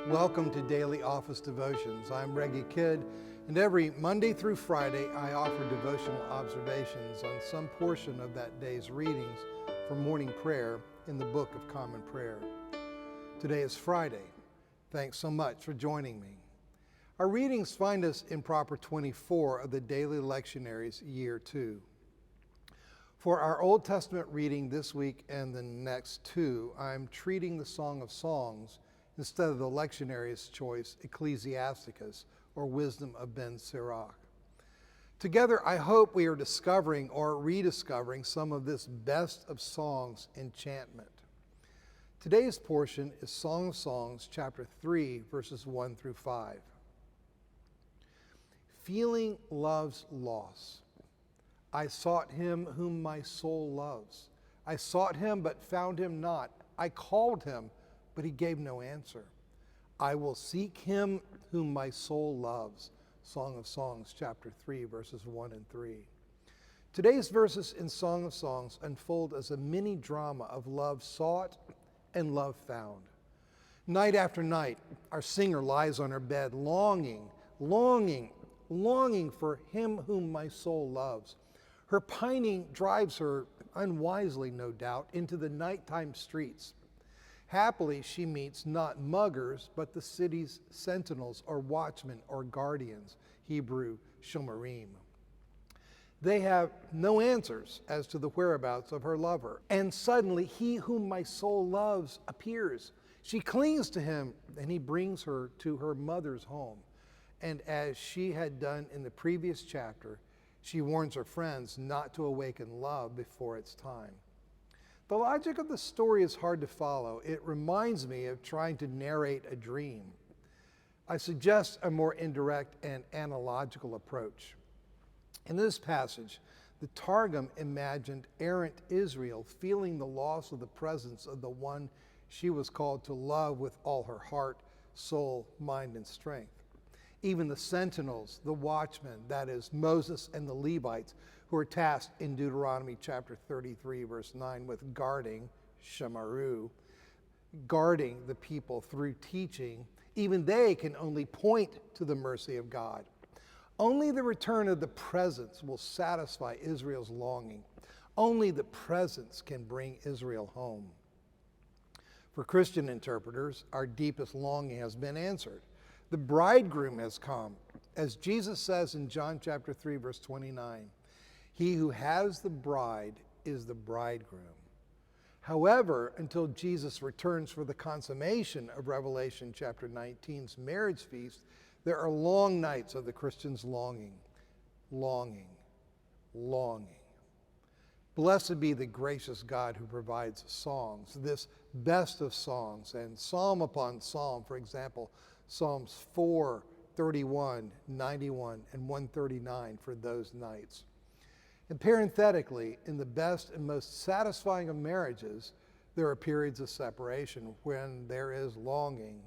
Welcome to Daily Office Devotions. I'm Reggie Kidd, and every Monday through Friday I offer devotional observations on some portion of that day's readings for morning prayer in the Book of Common Prayer. Today is Friday. Thanks so much for joining me. Our readings find us in Proper 24 of the Daily Lectionaries, Year 2. For our Old Testament reading this week and the next two, I'm treating the Song of Songs instead of the lectionary's choice, Ecclesiasticus, or Wisdom of Ben Sirach. Together, I hope we are discovering or rediscovering some of this best of songs enchantment. Today's portion is Song of Songs, chapter 3, verses 1 through 5. Feeling love's loss. I sought him whom my soul loves. I sought him, but found him not. I called him, but he gave no answer. I will seek him whom my soul loves. Song of Songs, chapter 3, verses 1 and 3. Today's verses in Song of Songs unfold as a mini drama of love sought and love found. Night after night, our singer lies on her bed, longing for him whom my soul loves. Her pining drives her, unwisely no doubt, into the nighttime streets. Happily, she meets not muggers, but the city's sentinels or watchmen or guardians, Hebrew shomerim. They have no answers as to the whereabouts of her lover. And suddenly, he whom my soul loves appears. She clings to him, and he brings her to her mother's home. And as she had done in the previous chapter, she warns her friends not to awaken love before its time. The logic of the story is hard to follow. It reminds me of trying to narrate a dream. I suggest a more indirect and analogical approach. In this passage, the Targum imagined errant Israel feeling the loss of the presence of the one she was called to love with all her heart, soul, mind, and strength. Even the sentinels, the watchmen, that is, Moses and the Levites, who are tasked in Deuteronomy chapter 33, verse 9, with guarding, shemaru, guarding the people through teaching, even they can only point to the mercy of God. Only the return of the presence will satisfy Israel's longing. Only the presence can bring Israel home. For Christian interpreters, our deepest longing has been answered. The bridegroom has come. As Jesus says in John chapter 3, verse 29, he who has the bride is the bridegroom. However, until Jesus returns for the consummation of Revelation chapter 19's marriage feast, there are long nights of the Christian's longing. Blessed be the gracious God who provides songs, this best of songs, and psalm upon psalm, for example, Psalms 4, 31, 91, and 139 for those nights. And parenthetically, in the best and most satisfying of marriages, there are periods of separation when there is longing.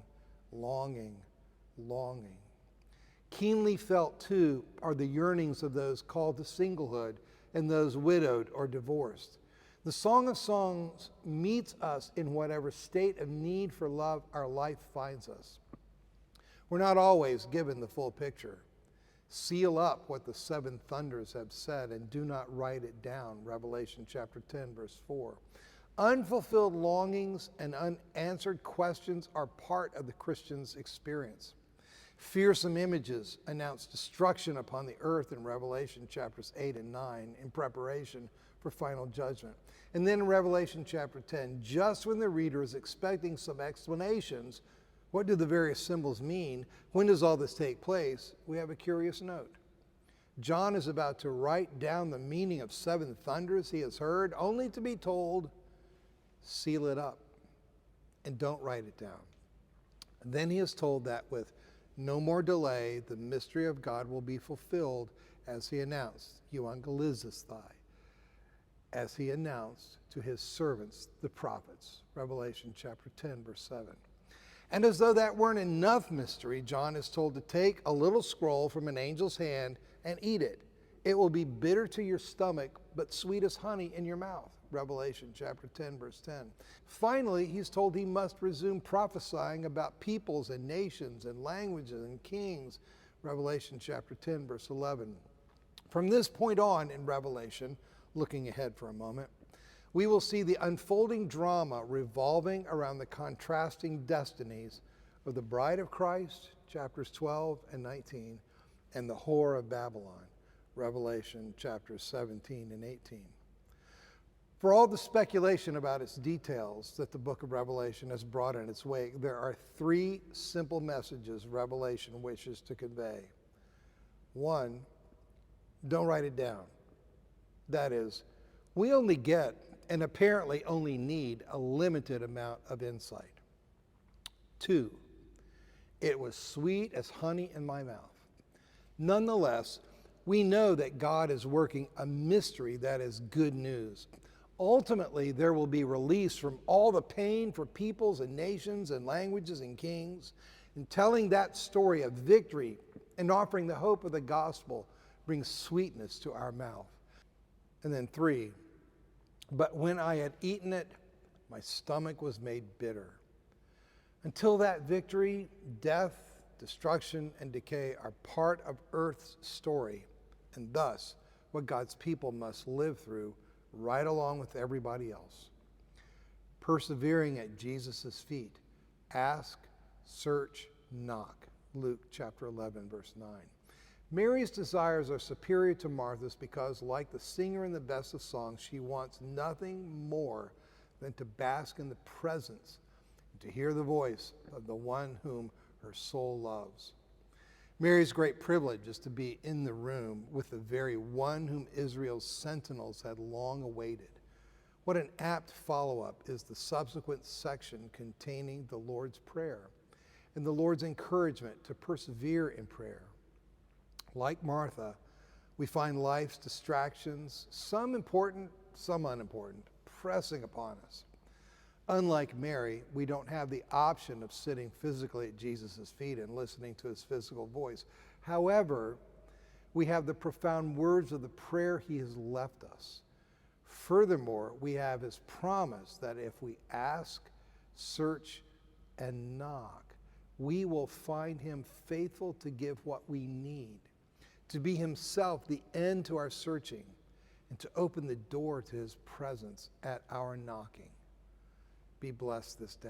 Keenly felt, too, are the yearnings of those called to singlehood and those widowed or divorced. The Song of Songs meets us in whatever state of need for love our life finds us. We're not always given the full picture. Seal up what the seven thunders have said and do not write it down, Revelation chapter 10, verse 4. Unfulfilled longings and unanswered questions are part of the Christian's experience. Fearsome images announce destruction upon the earth in Revelation chapters 8 and 9 in preparation for final judgment. And then in Revelation chapter 10, just when the reader is expecting some explanations, what do the various symbols mean? When does all this take place? We have a curious note. John is about to write down the meaning of seven thunders he has heard, only to be told, seal it up and don't write it down. And then he is told that with no more delay, the mystery of God will be fulfilled as he announced, euangelizisthai, as he announced to his servants, the prophets. Revelation chapter 10, verse 7. And as though that weren't enough mystery, John is told to take a little scroll from an angel's hand and eat it. It will be bitter to your stomach, but sweet as honey in your mouth. Revelation chapter 10, verse 10. Finally, he's told he must resume prophesying about peoples and nations and languages and kings, Revelation chapter 10, verse 11. From this point on in Revelation, looking ahead for a moment, we will see the unfolding drama revolving around the contrasting destinies of the bride of Christ, chapters 12 and 19, and the whore of Babylon, Revelation chapters 17 and 18. For all the speculation about its details that the book of Revelation has brought in its wake, there are three simple messages Revelation wishes to convey. One, don't write it down. That is, we only get and apparently only need a limited amount of insight. Two, it was sweet as honey in my mouth. Nonetheless, we know that God is working a mystery that is good news. Ultimately, there will be release from all the pain for peoples and nations and languages and kings. And telling that story of victory and offering the hope of the gospel brings sweetness to our mouth. And then three, but when I had eaten it, my stomach was made bitter. Until that victory, death, destruction, and decay are part of earth's story, and thus what God's people must live through right along with everybody else. Persevering at Jesus' feet. Ask, search, knock. Luke chapter 11, verse 9. Mary's desires are superior to Martha's because, like the singer in the best of songs, she wants nothing more than to bask in the presence and to hear the voice of the one whom her soul loves. Mary's great privilege is to be in the room with the very one whom Israel's sentinels had long awaited. What an apt follow-up is the subsequent section containing the Lord's Prayer and the Lord's encouragement to persevere in prayer. Like Martha, we find life's distractions, some important, some unimportant, pressing upon us. Unlike Mary, we don't have the option of sitting physically at Jesus' feet and listening to his physical voice. However, we have the profound words of the prayer he has left us. Furthermore, we have his promise that if we ask, search, and knock, we will find him faithful to give what we need, to be himself the end to our searching, and to open the door to his presence at our knocking. Be blessed this day.